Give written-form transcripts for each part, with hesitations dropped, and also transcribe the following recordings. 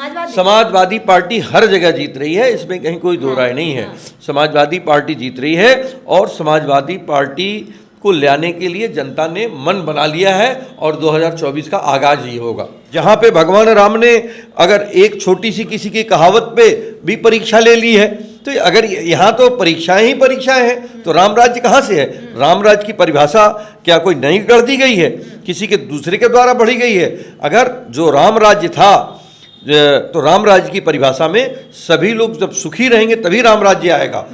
Samajwadi party हर जगह जीत रही है, इसमें कहीं कोई दो राय नहीं है। समाजवादी पार्टी जीत रही है और समाजवादी पार्टी को लाने के लिए जनता ने मन बना लिया है और 2024 का आगाज ही होगा। जहाँ पे भगवान राम ने अगर एक छोटी सी किसी की कहावत पे भी परीक्षा ले ली है, तो अगर यहाँ तो परीक्षाएं ही परीक्षाएं हैं, तो राम राज्य कहाँ से है? राम राज्य की परिभाषा क्या कोई नई कर दी गई है, किसी के दूसरे के द्वारा बढ़ी गई है? अगर जो राम राज्य था, तो राम राज्य की परिभाषा में सभी लोग जब सुखी रहेंगे तभी राम राज्य आएगा।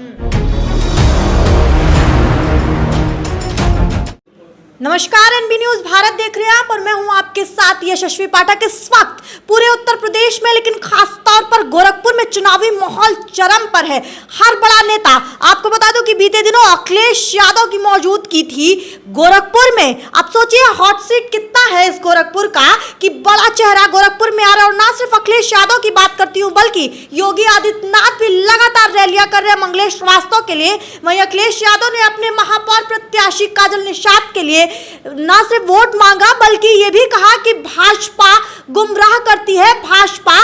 नमस्कार, एनबी न्यूज भारत देख रहे हैं आप और मैं हूं आपके साथ यशस्वी पाठक। इस वक्त पूरे उत्तर प्रदेश में, लेकिन खास तौर पर गोरखपुर में चुनावी माहौल चरम पर है। हर बड़ा नेता, आपको बता दूं कि बीते दिनों अखिलेश यादव की मौजूदगी थी गोरखपुर में। अब सोचिए हॉट सीट कितना है इस गोरखपुर का कि बड़ा चेहरा गोरखपुर में आ रहा है। और ना सिर्फ अखिलेश यादव की बात करती हूँ, बल्कि योगी आदित्यनाथ भी लगातार रैलियां कर रहे हैं मंगलेश श्रीवास्तव के लिए। वहीं अखिलेश यादव ने अपने महापौर प्रत्याशी काजल निषाद के लिए ना सिर्फ वोट मांगा, बल्कि यह भी कहा कि भाजपा गुमराह करती है, भाजपा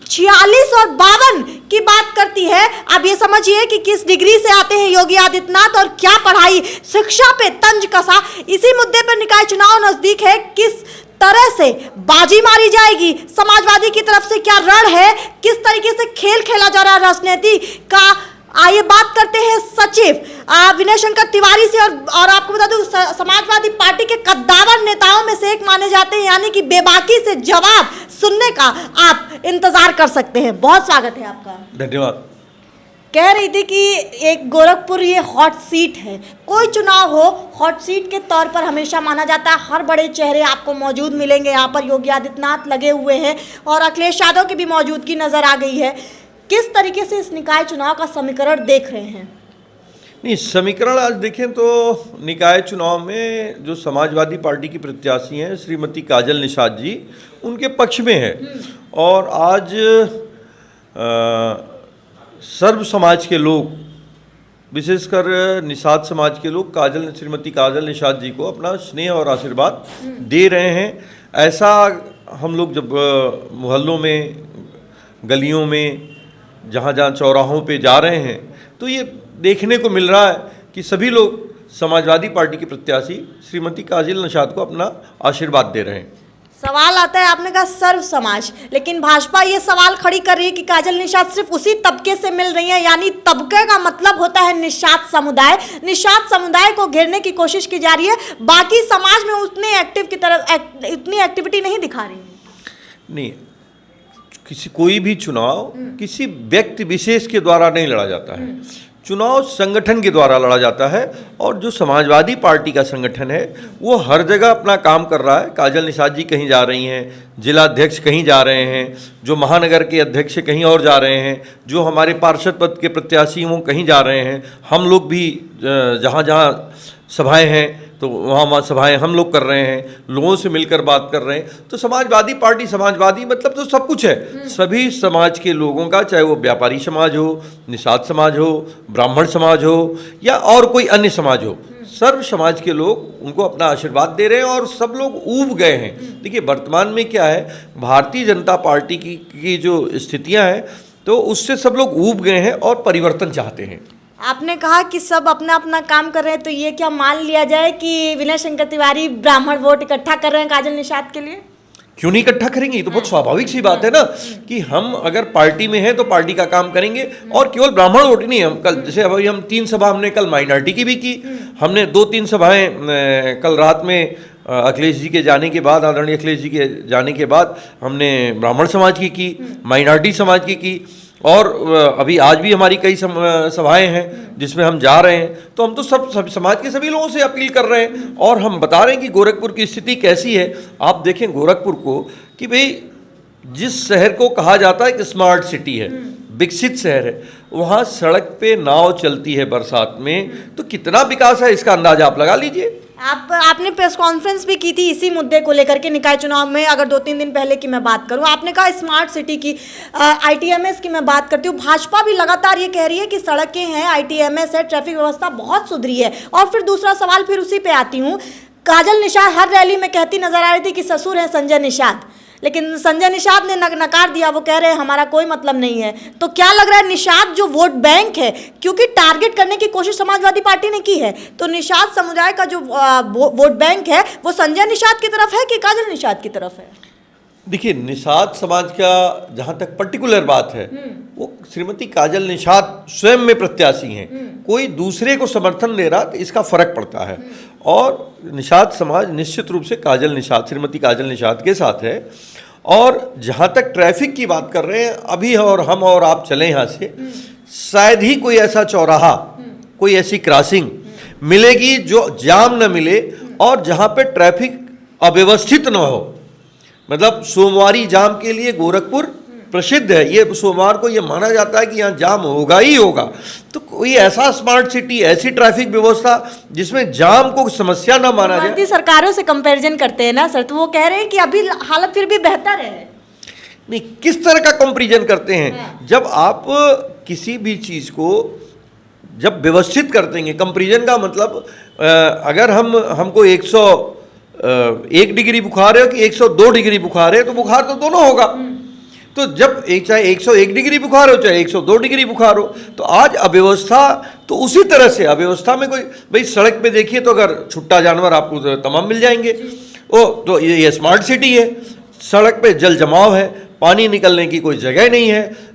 46 और 52 की बात करती है। अब ये समझिए कि किस डिग्री से आते हैं योगी आदित्यनाथ और क्या पढ़ाई, शिक्षा पे तंज कसा। इसी मुद्दे पर निकाय चुनाव नजदीक है, किस तरह से बाजी मारी जाएगी, समाजवादी की तरफ से क्या रण है, किस तरीके से खेल खेला जा रहा है राजनीति का। आइए बात करते हैं सचिव विनय शंकर तिवारी से। और आपको बता दूं, समाजवादी पार्टी के कद्दावर नेताओं में से एक माने जाते हैं, यानी कि बेबाकी से जवाब सुनने का आप इंतजार कर सकते हैं। बहुत स्वागत है आपका। धन्यवाद। कह रही थी कि एक गोरखपुर ये हॉट सीट है, कोई चुनाव हो हॉट सीट के तौर पर हमेशा माना जाता है। हर बड़े चेहरे आपको मौजूद मिलेंगे यहाँ पर। योगी आदित्यनाथ लगे हुए हैं और अखिलेश यादव की भी मौजूदगी नजर आ गई है। किस तरीके से इस निकाय चुनाव का समीकरण देख रहे हैं? नहीं, समीकरण आज देखें तो निकाय चुनाव में जो समाजवादी पार्टी की प्रत्याशी हैं श्रीमती काजल निषाद जी, उनके पक्ष में है। और आज सर्व समाज के लोग, विशेषकर निषाद समाज के लोग श्रीमती काजल निषाद जी को अपना स्नेह और आशीर्वाद दे रहे हैं। ऐसा हम लोग जब मोहल्लों में, गलियों में, जहाँ जहाँ चौराहों पे जा रहे हैं, तो ये देखने को मिल रहा है कि सभी लोग समाजवादी पार्टी की प्रत्याशी श्रीमती काजल निषाद को अपना आशीर्वाद दे रहे हैं। सवाल आता है, आपने कहा सर्व समाज, लेकिन भाजपा ये सवाल खड़ी कर रही है कि काजल निषाद सिर्फ उसी तबके से मिल रही है, यानी तबके का मतलब होता है निषाद समुदाय। निषाद समुदाय को घेरने की कोशिश की जा रही है, बाकी समाज में उतने एक्टिव की तरह इतनी एक्टिविटी नहीं दिखा रही है। नहीं, कोई भी चुनाव किसी व्यक्ति विशेष के द्वारा नहीं लड़ा जाता है, चुनाव संगठन के द्वारा लड़ा जाता है। और जो समाजवादी पार्टी का संगठन है वो हर जगह अपना काम कर रहा है। काजल निषाद जी कहीं जा रही हैं, जिला अध्यक्ष कहीं जा रहे हैं, जो महानगर के अध्यक्ष कहीं और जा रहे हैं, जो हमारे पार्षद पद के प्रत्याशी वो कहीं जा रहे हैं। हम लोग भी जहाँ जहाँ सभाएं हैं तो वहाँ सभाएं हम लोग कर रहे हैं, लोगों से मिलकर बात कर रहे हैं। तो समाजवादी पार्टी, समाजवादी मतलब तो सब कुछ है, सभी समाज के लोगों का, चाहे वो व्यापारी समाज हो, निषाद समाज हो, ब्राह्मण समाज हो या और कोई अन्य समाज हो, सर्व समाज के लोग उनको अपना आशीर्वाद दे रहे हैं और सब लोग ऊब गए हैं। देखिए वर्तमान में क्या है, भारतीय जनता पार्टी की जो स्थितियाँ हैं तो उससे सब लोग ऊब गए हैं और परिवर्तन चाहते हैं। आपने कहा कि सब अपना अपना काम कर रहे हैं, तो ये क्या मान लिया जाए कि विनय शंकर तिवारी ब्राह्मण वोट इकट्ठा कर रहे हैं काजल निषाद के लिए? क्यों नहीं इकट्ठा करेंगे? ये तो बहुत स्वाभाविक सी बात है ना कि हम अगर पार्टी में हैं तो पार्टी का काम करेंगे। और केवल ब्राह्मण वोट नहीं, हम कल जैसे अभी हम 3 सभा हमने कल माइनॉरिटी की भी की, हमने 2-3 सभाएं कल रात में अखिलेश जी के जाने के बाद, आदरणीय अखिलेश जी के जाने के बाद हमने ब्राह्मण समाज की, माइनॉरिटी समाज की। और अभी आज भी हमारी कई सभाएं हैं जिसमें हम जा रहे हैं। तो हम तो सब समाज के सभी लोगों से अपील कर रहे हैं और हम बता रहे हैं कि गोरखपुर की स्थिति कैसी है। आप देखें गोरखपुर को कि भाई जिस शहर को कहा जाता है कि स्मार्ट सिटी है, विकसित शहर है, वहाँ सड़क पे नाव चलती है बरसात में, तो कितना विकास है इसका अंदाजा आप लगा लीजिए। आपने प्रेस कॉन्फ्रेंस भी की थी इसी मुद्दे को लेकर के निकाय चुनाव में। अगर 2-3 दिन पहले की मैं बात करूं, आपने कहा स्मार्ट सिटी की, ITMS की मैं बात करती हूं। भाजपा भी लगातार ये कह रही है कि सड़कें हैं, ITMS है, ट्रैफिक व्यवस्था बहुत सुधरी है। और फिर दूसरा सवाल फिर उसी पे आती हूँ, काजल निषाद हर रैली में कहती नजर आ रही थी कि ससुर है संजय निषाद, लेकिन संजय निषाद ने नकार दिया, वो कह रहे हैं हमारा कोई मतलब नहीं है। तो क्या लग रहा है निषाद जो वोट बैंक है, क्योंकि टारगेट करने की कोशिश समाजवादी पार्टी ने की है, तो निषाद समुदाय का जो वोट बैंक है वो संजय निषाद की तरफ है कि काजल निषाद की तरफ है? देखिए, निषाद समाज का जहाँ तक पर्टिकुलर बात है, वो श्रीमती काजल निषाद स्वयं में प्रत्याशी हैं, कोई दूसरे को समर्थन दे रहा तो इसका फर्क पड़ता है। और निषाद समाज निश्चित रूप से काजल निषाद, श्रीमती काजल निषाद के साथ है। और जहाँ तक ट्रैफिक की बात कर रहे हैं, अभी और हम और आप चले यहाँ से, शायद ही कोई ऐसा चौराहा, कोई ऐसी क्रॉसिंग मिलेगी जो जाम न मिले और जहाँ पे ट्रैफिक अव्यवस्थित न हो। मतलब सोमवारी जाम के लिए गोरखपुर प्रसिद्ध है, ये सोमवार को ये माना जाता है कि यहाँ जाम होगा ही होगा। तो कोई ऐसा स्मार्ट सिटी, ऐसी ट्रैफिक व्यवस्था जिसमें जाम को समस्या ना माना जाए। भारतीय सरकारों से कंपैरिजन करते हैं ना सर, तो वो कह रहे हैं कि अभी हालत फिर भी बेहतर है। नहीं, किस तरह का कंपैरिजन करते हैं? जब आप किसी भी चीज़ को जब व्यवस्थित कर देंगे, कंपैरिजन का मतलब अगर हमको 101 डिग्री बुखार है कि 102 डिग्री बुखार है, तो बुखार तो दोनों होगा। तो जब चाहे 101 डिग्री बुखार हो चाहे 102 डिग्री बुखार हो, तो आज अव्यवस्था तो उसी तरह से, अव्यवस्था में कोई भाई सड़क पे देखिए तो अगर छुट्टा जानवर आपको तमाम मिल जाएंगे। तो ये स्मार्ट सिटी है, सड़क पे जल जमाव है, पानी निकलने की कोई जगह नहीं है।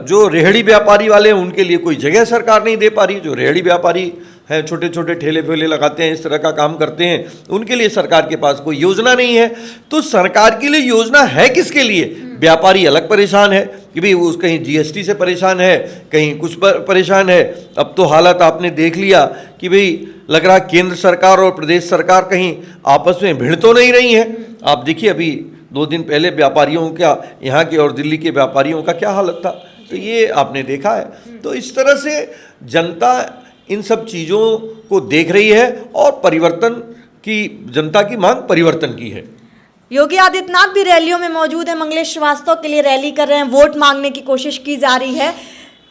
जो रेहड़ी व्यापारी वाले हैं उनके लिए कोई जगह सरकार नहीं दे पा रही। जो रेहड़ी व्यापारी हैं, छोटे छोटे ठेले फेले लगाते हैं, इस तरह का काम करते हैं, उनके लिए सरकार के पास कोई योजना नहीं है। तो सरकार के लिए योजना है किसके लिए? व्यापारी अलग परेशान है कि भाई उस कहीं जीएसटी से परेशान है, कहीं कुछ परेशान है। अब तो हालत आपने देख लिया कि भाई लग रहा केंद्र सरकार और प्रदेश सरकार कहीं आपस में भिड़ तो नहीं रही है। आप देखिए अभी 2 दिन पहले व्यापारियों का, यहाँ के और दिल्ली के व्यापारियों का क्या हालत था, तो ये आपने देखा है। तो इस तरह से जनता इन सब चीज़ों को देख रही है और परिवर्तन की, जनता की मांग परिवर्तन की है। योगी आदित्यनाथ भी रैलियों में मौजूद है, मंगलेश श्रीवास्तव के लिए रैली कर रहे हैं, वोट मांगने की कोशिश की जा रही है।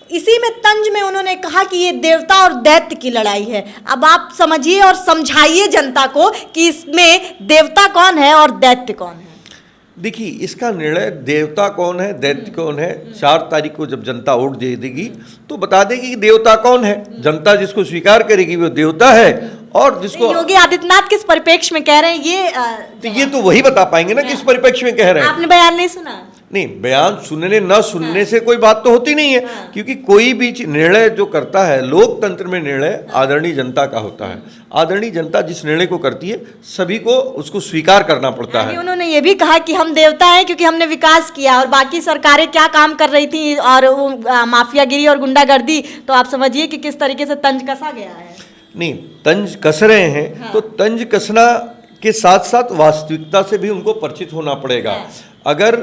इसी में तंज में उन्होंने कहा कि ये देवता और दैत्य की लड़ाई है। अब आप समझिए और समझाइए जनता को कि इसमें देवता कौन है और दैत्य कौन है। देखिए, इसका निर्णय देवता कौन है दैत्य कौन है 4 तारीख को जब जनता वोट दे देगी तो बता देगी कि देवता कौन है। जनता जिसको स्वीकार करेगी वो देवता है, और जिसको योगी आदित्यनाथ किस परिप्रेक्ष्य में कह रहे हैं ये तो वही बता पाएंगे ना किस परिप्रेक्ष्य में कह रहे हैं। आपने बयान नहीं सुना? नहीं, बयान सुनने न सुनने से कोई बात तो होती नहीं है, क्योंकि कोई भी निर्णय जो करता है लोकतंत्र में, निर्णय आदरणीय जनता का होता है। आदरणीय जनता जिस निर्णय को करती है सभी को उसको स्वीकार करना पड़ता है। उन्होंने ये भी कहा कि हम देवता हैं क्योंकि हमने विकास किया, और बाकी सरकारें क्या काम कर रही थी और वो माफियागिरी और गुंडागर्दी, तो आप समझिए कि किस तरीके से तंज कसा गया है। नहीं, तंज कस रहे हैं तो तंज कसना के साथ साथ वास्तविकता से भी उनको परिचित होना पड़ेगा। अगर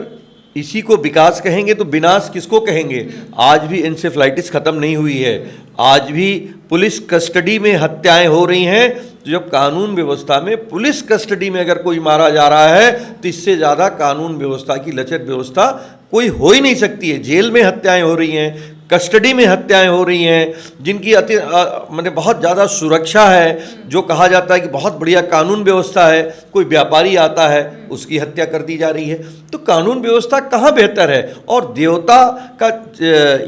इसी को विकास कहेंगे तो विनाश किसको कहेंगे? आज भी इंसेफ्लाइटिस खत्म नहीं हुई है, आज भी पुलिस कस्टडी में हत्याएं हो रही हैं। तो जब कानून व्यवस्था में पुलिस कस्टडी में अगर कोई मारा जा रहा है तो इससे ज़्यादा कानून व्यवस्था की लचर व्यवस्था कोई हो ही नहीं सकती है। जेल में हत्याएं हो रही हैं, कस्टडी में हत्याएं हो रही हैं, जिनकी मतलब बहुत ज़्यादा सुरक्षा है, जो कहा जाता है कि बहुत बढ़िया कानून व्यवस्था है, कोई व्यापारी आता है उसकी हत्या कर दी जा रही है। तो कानून व्यवस्था कहाँ बेहतर है? और देवता का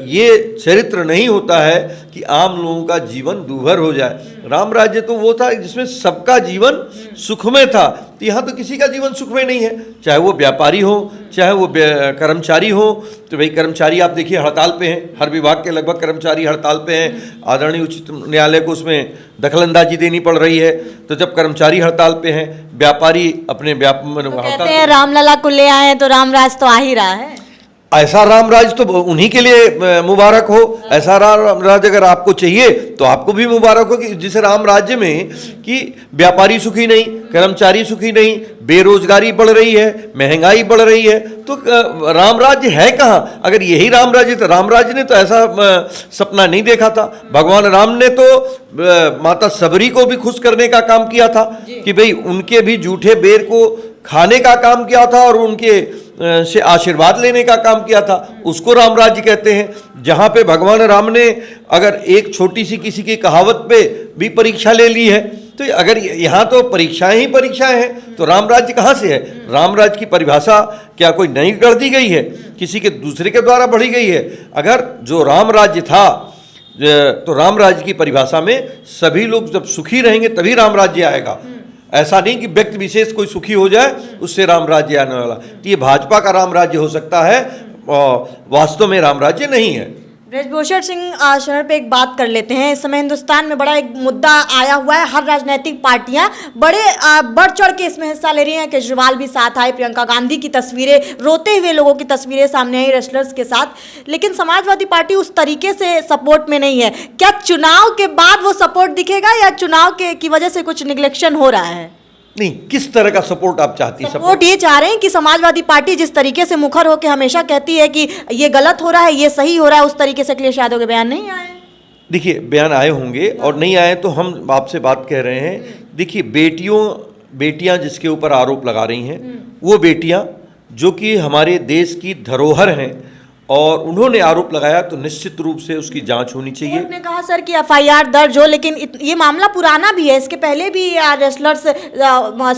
ये चरित्र नहीं होता है कि आम लोगों का जीवन दूभर हो जाए। राम राज्य तो वो था जिसमें सबका जीवन सुखमय था, तो यहाँ तो किसी का जीवन सुखमय नहीं है, चाहे वो व्यापारी हो चाहे वो कर्मचारी हो। तो भाई कर्मचारी आप देखिए हड़ताल पे हैं, हर विभाग के लगभग कर्मचारी हड़ताल पे हैं। आदरणीय उच्च न्यायालय को उसमें दखलंदाजी देनी पड़ रही है। तो जब कर्मचारी हड़ताल पे हैं, व्यापारी अपने कहते हैं रामलला को ले आए तो रामराज तो आ ही रहा है। ऐसा रामराज तो उन्हीं के लिए मुबारक हो। ऐसा रामराज अगर आपको चाहिए तो आपको भी मुबारक हो कि जिस राम राज्य में कि व्यापारी सुखी नहीं, कर्मचारी सुखी नहीं, बेरोजगारी बढ़ रही है, महंगाई बढ़ रही है, तो राम राज्य है कहाँ? अगर यही राम राज्य तो राम राज्य ने तो ऐसा सपना नहीं देखा था। भगवान राम ने तो माता सबरी को भी खुश करने का काम किया था कि भाई उनके भी जूठे बेर को खाने का काम किया था और उनके से आशीर्वाद लेने का काम किया था। उसको राम राज्य कहते हैं। जहाँ पे भगवान राम ने अगर एक छोटी सी किसी की कहावत पे भी परीक्षा ले ली है तो अगर यहाँ तो परीक्षाएं ही परीक्षाएं हैं तो राम राज्य कहाँ से है? राम राज्य की परिभाषा क्या कोई नई कर दी गई है, किसी के दूसरे के द्वारा बढ़ी गई है? अगर जो राम राज्य था तो राम राज्य की परिभाषा में सभी लोग जब सुखी रहेंगे तभी राम राज्य आएगा। ऐसा नहीं कि व्यक्ति विशेष कोई सुखी हो जाए उससे राम राज्य आने वाला। तो ये भाजपा का राम राज्य हो सकता है, वास्तव में राम राज्य नहीं है। ब्रजभूषण सिंह शरण पे एक बात कर लेते हैं। इस समय हिंदुस्तान में बड़ा एक मुद्दा आया हुआ है, हर राजनीतिक पार्टियां बढ़ चढ़ के इसमें हिस्सा ले रही हैं। केजरीवाल भी साथ आए, प्रियंका गांधी की तस्वीरें, रोते हुए लोगों की तस्वीरें सामने आई रेसलर्स के साथ, लेकिन समाजवादी पार्टी उस तरीके से सपोर्ट में नहीं है। क्या चुनाव के बाद वो सपोर्ट दिखेगा या चुनाव की वजह से कुछ निगलेक्शन हो रहा है? नहीं, किस तरह का सपोर्ट आप चाहती हैं? सपोर्ट ये चाह रहे हैं कि समाजवादी पार्टी जिस तरीके से मुखर होकर हमेशा कहती है कि ये गलत हो रहा है, ये सही हो रहा है, उस तरीके से अखिलेश यादव के बयान नहीं आए। देखिए, बयान आए होंगे और नहीं आए तो हम आपसे बात कह रहे हैं। देखिए, बेटियां जिसके ऊपर आरोप लगा रही हैं, वो बेटियां जो कि हमारे देश की धरोहर हैं और उन्होंने आरोप लगाया तो निश्चित रूप से उसकी जांच होनी चाहिए। कोर्ट ने कहा सर कि एफआईआर दर्ज हो, लेकिन ये मामला पुराना भी है, इसके पहले भी रेसलर्स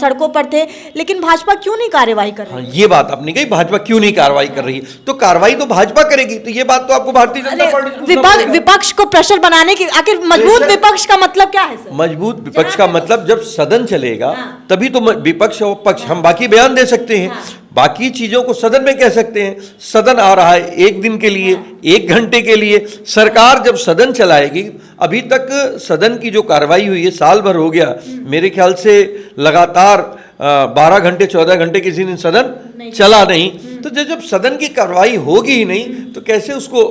सड़कों पर थे, लेकिन भाजपा क्यों नहीं कार्रवाई कर रही? हाँ, ये बात आपने कही, भाजपा क्यों नहीं कार्रवाई कर रही है? तो कार्रवाई तो भाजपा करेगी। तो ये बात तो आपको भारतीय जनता पार्टी विपक्ष को प्रेशर बनाने की, आखिर मजबूत विपक्ष का मतलब क्या है सर? मजबूत विपक्ष का मतलब जब सदन चलेगा तभी तो विपक्ष और पक्ष, हम बाकी बयान दे सकते हैं, बाकी चीजों को सदन में कह सकते हैं। सदन आ रहा है एक दिन के लिए, एक घंटे के लिए, सरकार जब सदन चलाएगी, अभी तक सदन की जो कार्रवाई हुई है साल भर हो गया, मेरे ख्याल से लगातार 12 घंटे 14 घंटे किसी दिन सदन चला नहीं। तो जब सदन की कार्रवाई होगी ही नहीं तो कैसे उसको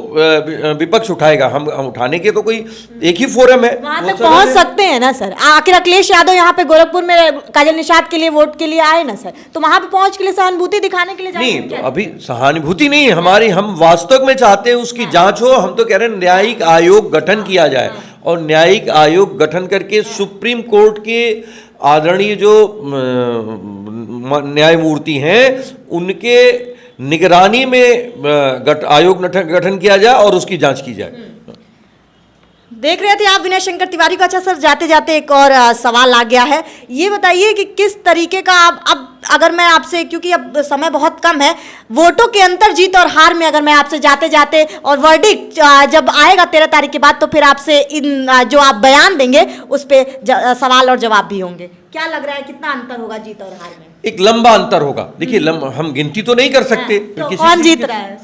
विपक्ष उठाएगा? हम उठाने के तो कोई एक ही फोरम है, वहां तक पहुंच सकते हैं ना सर। आखिर अखिलेश यादव यहाँ पे गोरखपुर में काजल निषाद के लिए वोट के लिए आए ना सर, तो वहां पे पहुंच के लिए सहानुभूति दिखाने के लिए नहीं, तो अभी सहानुभूति नहीं है हमारी, हम वास्तव में चाहते हैं उसकी जांच हो। हम तो कह रहे हैं न्यायिक आयोग गठन किया जाए और न्यायिक आयोग गठन करके सुप्रीम कोर्ट के आदरणीय जो न्यायमूर्ति हैं उनके निगरानी में आयोग गठन किया जाए और उसकी जांच की जाए। देख रहे थे आप विनय शंकर तिवारी को। अच्छा सर, जाते जाते एक और सवाल आ गया है, ये बताइए कि किस तरीके का अब अगर मैं आपसे, क्योंकि अब समय बहुत कम है, वोटों के अंतर जीत और हार में अगर मैं आपसे जाते जाते, और वर्डिक्ट जब आएगा 13 तारीख के बाद, तो फिर आपसे इन जो आप बयान देंगे उस पर सवाल और जवाब भी होंगे। क्या लग रहा है, कितना अंतर होगा जीत और हार में? एक लंबा अंतर होगा। देखिए, हम गिनती तो नहीं कर सकते। तो कौन जीत रहा है?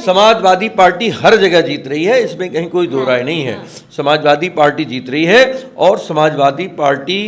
समाजवादी पार्टी हर जगह जीत रही है, इसमें कहीं कोई दो राय नहीं है। समाजवादी पार्टी जीत रही है और समाजवादी पार्टी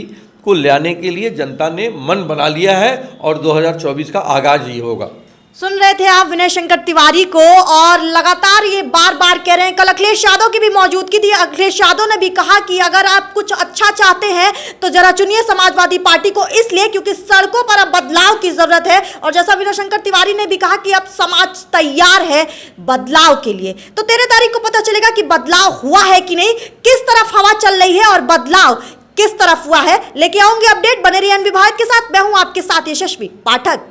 को लाने के लिए जनता ने मन बना लिया है और 2024 का आगाज ही होगा। सुन रहे थे आप विनय शंकर तिवारी को, और लगातार ये बार बार कह रहे हैं। कल अखिलेश यादव की भी मौजूदगी थी। अखिलेश यादव ने भी कहा कि अगर आप कुछ अच्छा चाहते हैं तो जरा चुनिए समाजवादी पार्टी को, इसलिए क्योंकि सड़कों पर अब बदलाव की जरूरत है। और जैसा विनय शंकर तिवारी ने भी कहा कि अब समाज तैयार है बदलाव के लिए। तो 13 तारीख को पता चलेगा कि बदलाव हुआ है कि नहीं, किस तरफ हवा चल रही है और बदलाव किस तरफ हुआ है। लेके आऊंगी अपडेट, बने रहिए अनविभाग के साथ। मैं हूं आपके साथ यशस्वी पाठक।